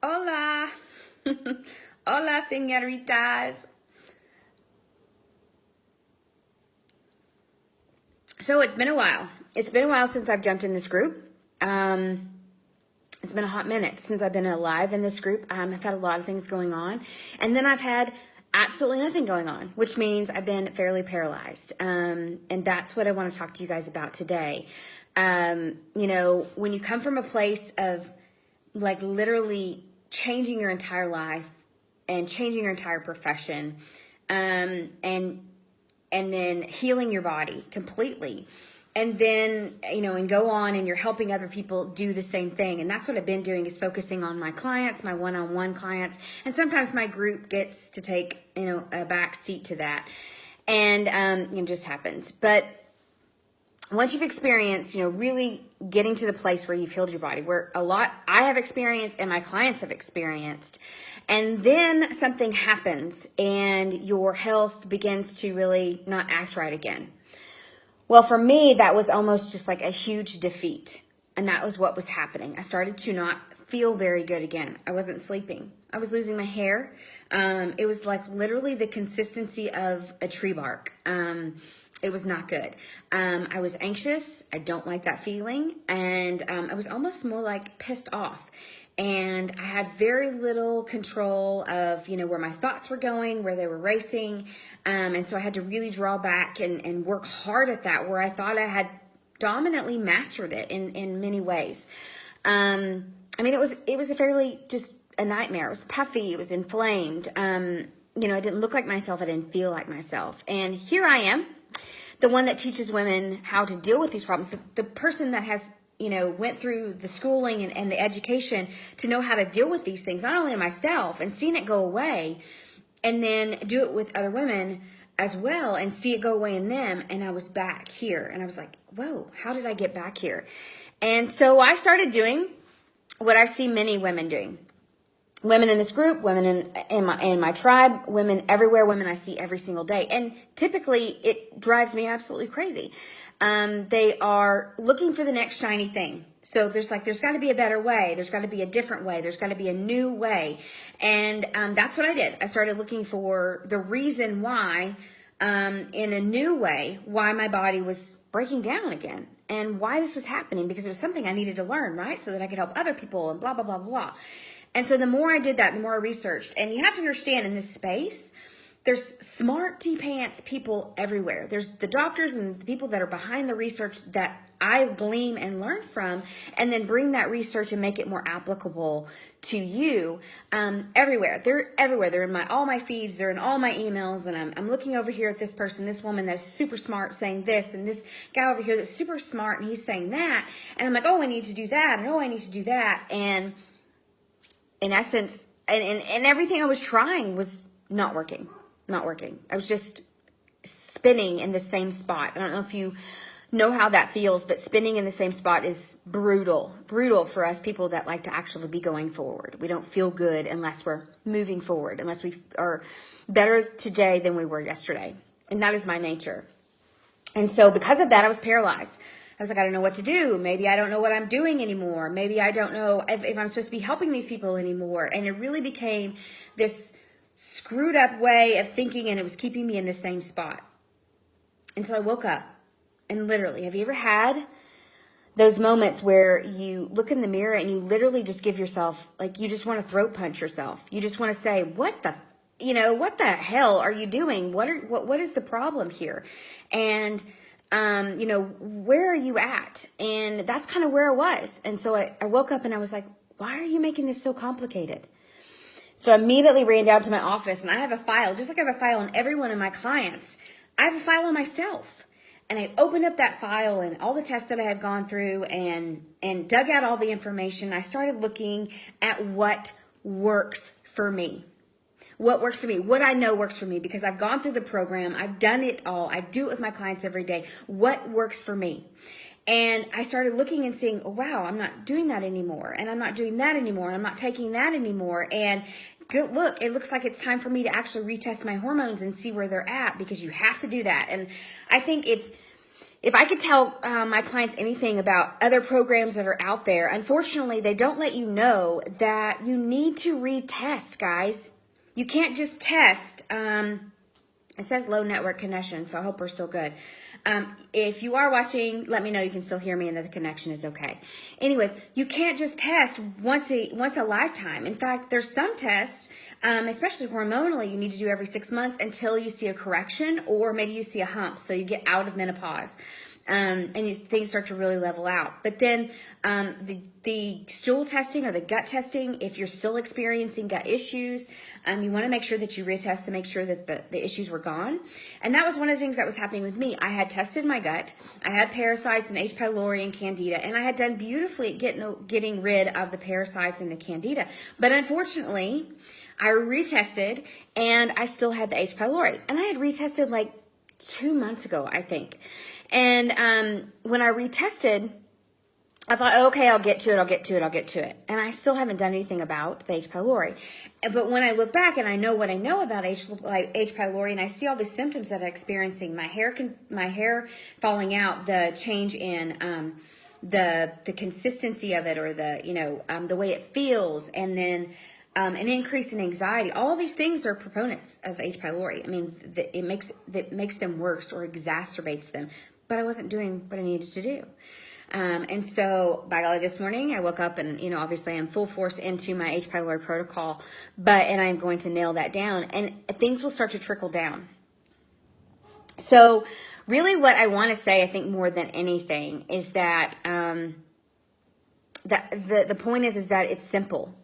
Hola. Hola, señoritas. So it's been a while. It's been a while since I've jumped in this group. It's been a hot minute since I've been alive in this group. I've had a lot of things going on. And then I've had absolutely nothing going on, which means I've been fairly paralyzed. And that's what I want to talk to you guys about today. When you come from a place of like literally changing your entire life and changing your entire profession, and then healing your body completely, and then and go on and you're helping other people do the same thing. And that's what I've been doing, is focusing on my clients, my one-on-one clients, and sometimes my group gets to take a back seat to that, and it just happens. But once you've experienced, really getting to the place where you've healed your body, where a lot I have experienced and my clients have experienced, and then something happens and your health begins to really not act right again. Well, for me, that was almost just like a huge defeat. And that was what was happening. I started to not feel very good again. I wasn't sleeping. I was losing my hair. It was like literally the consistency of a tree bark. It was not good. I was anxious. I don't like that feeling. And I was almost more like pissed off. And I had very little control of, where my thoughts were going, where they were racing. And so I had to really draw back and work hard at that, where I thought I had dominantly mastered it in many ways. It was a fairly just a nightmare. It was puffy. It was inflamed. I didn't look like myself. I didn't feel like myself. And here I am, the one that teaches women how to deal with these problems, the person that has went through the schooling and the education to know how to deal with these things, not only in myself and seeing it go away, and then do it with other women as well and see it go away in them. And I was back here and I was like, whoa, how did I get back here? And so I started doing what I see many women doing. Women in this group, women in my tribe, women everywhere, women I see every single day. And typically it drives me absolutely crazy. They are looking for the next shiny thing. So there's got to be a better way. There's got to be a different way. There's got to be a new way. And that's what I did. I started looking for the reason why, in a new way, why my body was breaking down again and why this was happening, because it was something I needed to learn, right? So that I could help other people and blah, blah, blah, blah, blah. And so the more I did that, the more I researched. And you have to understand, in this space, there's smart D-pants people everywhere. There's the doctors and the people that are behind the research that I glean and learn from, and then bring that research and make it more applicable to you, everywhere. They're everywhere. They're in all my feeds. They're in all my emails. And I'm looking over here at this person, this woman that's super smart saying this, and this guy over here that's super smart and he's saying that. And I'm like, oh, I need to do that. And oh, I need to do that. And in essence, and everything I was trying was not working. I was just spinning in the same spot. I don't know if you know how that feels, but spinning in the same spot is brutal for us people that like to actually be going forward. We don't feel good unless we're moving forward, unless we are better today than we were yesterday. And that is my nature. And so because of that, I was paralyzed. I was like, I don't know what to do. Maybe I don't know what I'm doing anymore. Maybe I don't know if I'm supposed to be helping these people anymore. And it really became this screwed up way of thinking, and it was keeping me in the same spot until I woke up. And literally, have you ever had those moments where you look in the mirror and you literally just give yourself, like, you just want to throat punch yourself. You just want to say, what the hell are you doing? What is the problem here? And where are you at? And that's kind of where I was. And so I woke up and I was like, why are you making this so complicated? So I immediately ran down to my office, and I have a file, just like I have a file on every one of my clients. I have a file on myself. And I opened up that file and all the tests that I had gone through and dug out all the information. I started looking at what works for me. What works for me, what I know works for me, because I've gone through the program. I've done it all. I do it with my clients every day. What works for me? And I started looking and seeing, oh, wow, I'm not doing that anymore. And I'm not doing that anymore. And I'm not taking that anymore. And look, it looks like it's time for me to actually retest my hormones and see where they're at, because you have to do that. And I think if if I could tell my clients anything about other programs that are out there, unfortunately, they don't let you know that you need to retest, guys. You can't just test. It says low network connection, so I hope we're still good. If you are watching, let me know you can still hear me and that the connection is okay. Anyways, you can't just test once a lifetime. In fact, there's some tests, especially hormonally, you need to do every 6 months until you see a correction or maybe you see a hump, so you get out of menopause. And things start to really level out. But then the stool testing or the gut testing, if you're still experiencing gut issues, you want to make sure that you retest to make sure that the issues were gone. And that was one of the things that was happening with me. I had tested my gut. I had parasites and H. pylori and candida, and I had done beautifully at getting rid of the parasites and the candida. But unfortunately, I retested and I still had the H. pylori. And I had retested like 2 months ago, I think. And when I retested, I thought, okay, I'll get to it. And I still haven't done anything about the H. pylori. But when I look back and I know what I know about H. pylori, and I see all the symptoms that I'm experiencing, my hair falling out, the change in the consistency of it, or the way it feels, and then an increase in anxiety. All these things are proponents of H. pylori. I mean, it makes them worse or exacerbates them. But I wasn't doing what I needed to do. And so, by golly, this morning I woke up and, obviously I'm full force into my H. pylori protocol, and I'm going to nail that down, and things will start to trickle down. So really what I want to say, I think more than anything, is that, the point is that it's simple.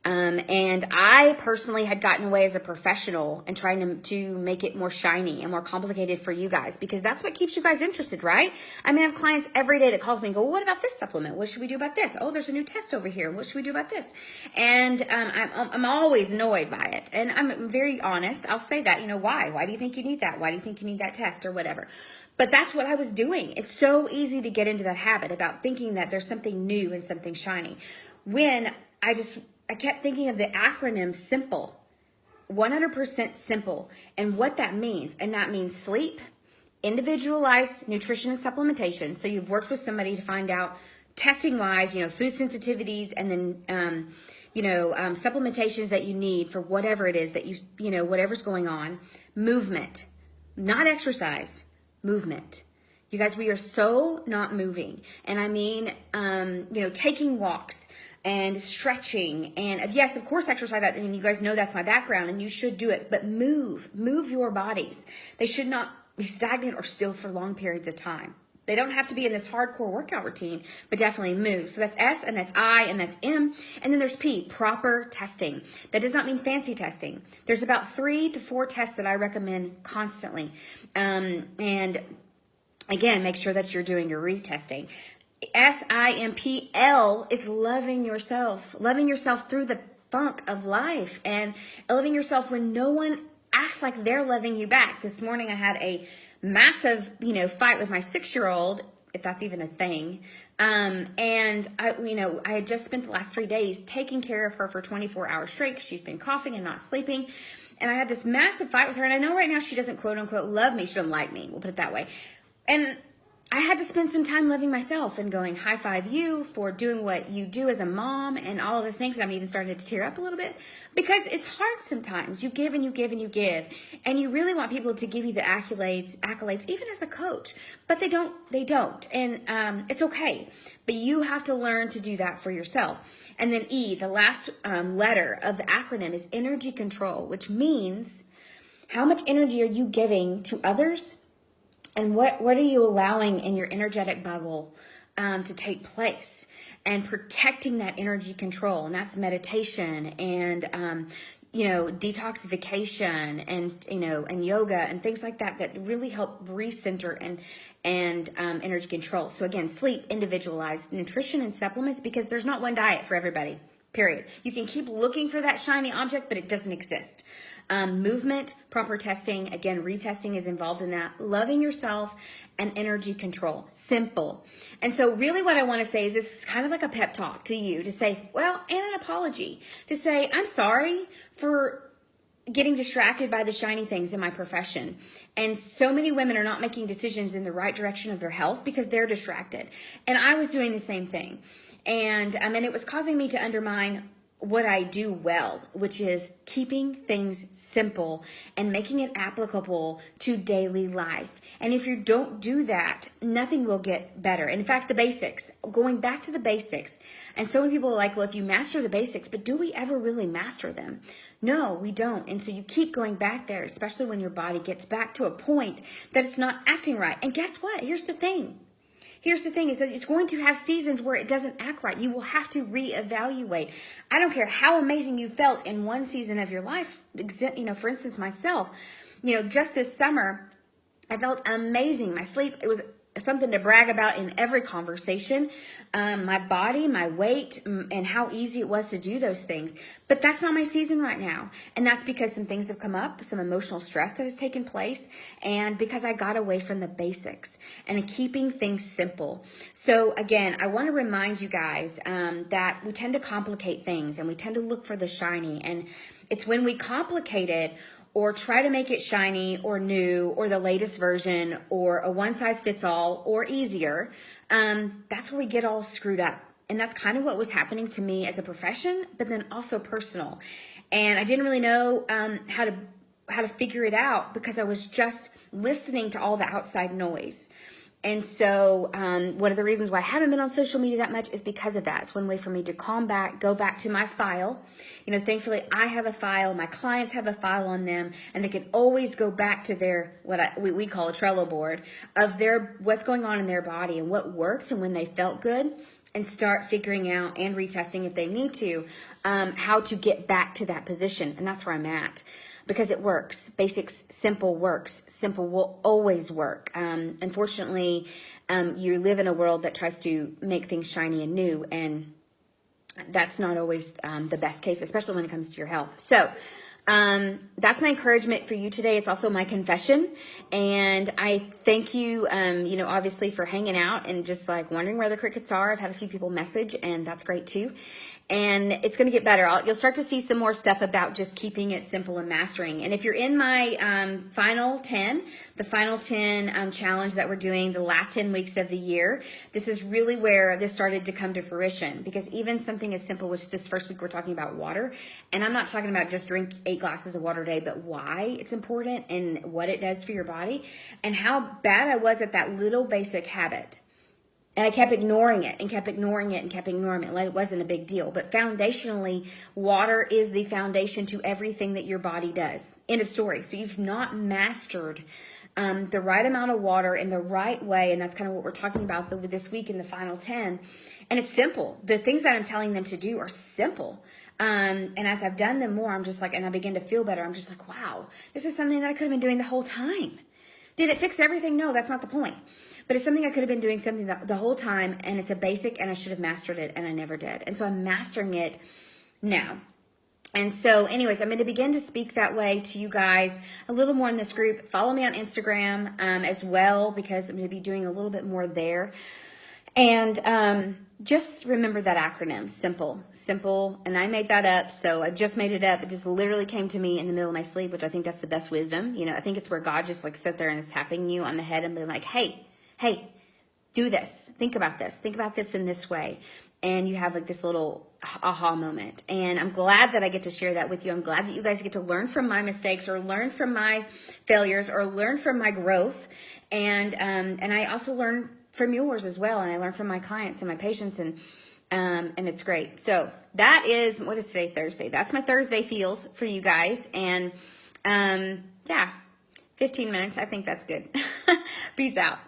And I personally had gotten away as a professional and trying to make it more shiny and more complicated for you guys, because that's what keeps you guys interested, right? I mean, I have clients every day that calls me and go, well, what about this supplement? What should we do about this? Oh, there's a new test over here. What should we do about this? And I'm always annoyed by it. And I'm very honest. I'll say that, why? Why do you think you need that? Why do you think you need that test or whatever? But that's what I was doing. It's so easy to get into that habit about thinking that there's something new and something shiny, when I kept thinking of the acronym SIMPLE, 100% simple, and what that means. And that means sleep, individualized nutrition and supplementation. So you've worked with somebody to find out testing-wise, food sensitivities, and then, supplementations that you need for whatever it is that whatever's going on. Movement, not exercise, movement. You guys, we are so not moving. And I mean, taking walks, and stretching, and yes, of course, exercise. That, you guys know that's my background, and you should do it. But move your bodies. They should not be stagnant or still for long periods of time. They don't have to be in this hardcore workout routine, but definitely move. So that's S, and that's I, and that's M, and then there's P, proper testing. That does not mean fancy testing. There's about 3 to 4 tests that I recommend constantly, and again, make sure that you're doing your retesting. S.I.M.P.L.E is loving yourself through the funk of life, and loving yourself when no one acts like they're loving you back. This morning I had a massive, fight with my 6-year-old, if that's even a thing. And I had just spent the last 3 days taking care of her for 24 hours straight, because she's been coughing and not sleeping. And I had this massive fight with her, and I know right now she doesn't quote unquote love me. She doesn't like me. We'll put it that way. And I had to spend some time loving myself and going, high five you for doing what you do as a mom and all of those things. I'm even starting to tear up a little bit, because it's hard sometimes. You give and you give and you give, and you really want people to give you the accolades, even as a coach, but they don't. And it's okay, but you have to learn to do that for yourself. And then E, the last letter of the acronym, is energy control, which means how much energy are you giving to others? And what are you allowing in your energetic bubble to take place, and protecting that energy control? And that's meditation and, detoxification and yoga and things like that really help recenter and energy control. So again, sleep, individualized nutrition and supplements, because there's not one diet for everybody, period. You can keep looking for that shiny object, but it doesn't exist. Movement, proper testing, again, retesting is involved in that. Loving yourself, and energy control. Simple. And so really what I want to say is, this is kind of like a pep talk to you, to say, and an apology, to say, I'm sorry for getting distracted by the shiny things in my profession. And so many women are not making decisions in the right direction of their health because they're distracted. And I was doing the same thing. And it was causing me to undermine what I do well, which is keeping things simple and making it applicable to daily life. And if you don't do that, nothing will get better. In fact, the basics, going back to the basics. And so many people are like, well, if you master the basics, but do we ever really master them? No, we don't. And so you keep going back there, especially when your body gets back to a point that it's not acting right. And guess what? Here's the thing is that it's going to have seasons where it doesn't act right. You will have to reevaluate. I don't care how amazing you felt in one season of your life. For instance, myself, just this summer, I felt amazing. My sleep, it was something to brag about in every conversation. My body, my weight, and how easy it was to do those things. But that's not my season right now. And that's because some things have come up, some emotional stress that has taken place, and because I got away from the basics and keeping things simple. So again, I want to remind you guys that we tend to complicate things and we tend to look for the shiny. And it's when we complicate it or try to make it shiny or new or the latest version or a one-size-fits-all or easier, that's where we get all screwed up. And that's kind of what was happening to me as a profession, but then also personal. And I didn't really know how to figure it out because I was just listening to all the outside noise. And so one of the reasons why I haven't been on social media that much is because of that. It's one way for me to go back to my file. Thankfully I have a file, my clients have a file on them, and they can always go back to their, we call a Trello board of what's going on in their body and what worked and when they felt good, and start figuring out and retesting if they need to, how to get back to that position. And that's where I'm at. Because it works. Basics, simple works. Simple will always work. Unfortunately, you live in a world that tries to make things shiny and new, and that's not always the best case, especially when it comes to your health. So that's my encouragement for you today. It's also my confession, and I thank you, obviously for hanging out and just like wondering where the crickets are. I've had a few people message, and that's great too. And it's going to get better. You'll start to see some more stuff about just keeping it simple and mastering. And if you're in my final 10, the final 10 challenge that we're doing the last 10 weeks of the year, this is really where this started to come to fruition. Because even something as simple, which this first week we're talking about water, and I'm not talking about just drink 8 glasses of water a day, but why it's important and what it does for your body, and how bad I was at that little basic habit. And I kept ignoring it and kept ignoring it and kept ignoring it. Like it wasn't a big deal. But foundationally, water is the foundation to everything that your body does. End of story. So you've not mastered the right amount of water in the right way. And that's kind of what we're talking about this week in the final 10. And it's simple. The things that I'm telling them to do are simple. And as I've done them more, I'm just like, and I begin to feel better. I'm just like, wow, this is something that I could have been doing the whole time. Did it fix everything? No, that's not the point. But it's something I could have been doing something the whole time, and it's a basic, and I should have mastered it, and I never did. And so I'm mastering it now. And so anyways, I'm going to begin to speak that way to you guys a little more in this group. Follow me on Instagram as well, because I'm going to be doing a little bit more there. And just remember that acronym, simple. And I made that up. So I just made it up. It just literally came to me in the middle of my sleep, which I think that's the best wisdom. I think it's where God just like sit there and is tapping you on the head and being like, hey, do this. Think about this in this way. And you have like this little aha moment. And I'm glad that I get to share that with you. I'm glad that you guys get to learn from my mistakes or learn from my failures or learn from my growth. And I also learn from yours as well. And I learn from my clients and my patients, and it's great. So that is, what is today? Thursday. That's my Thursday feels for you guys. And 15 minutes. I think that's good. Peace out.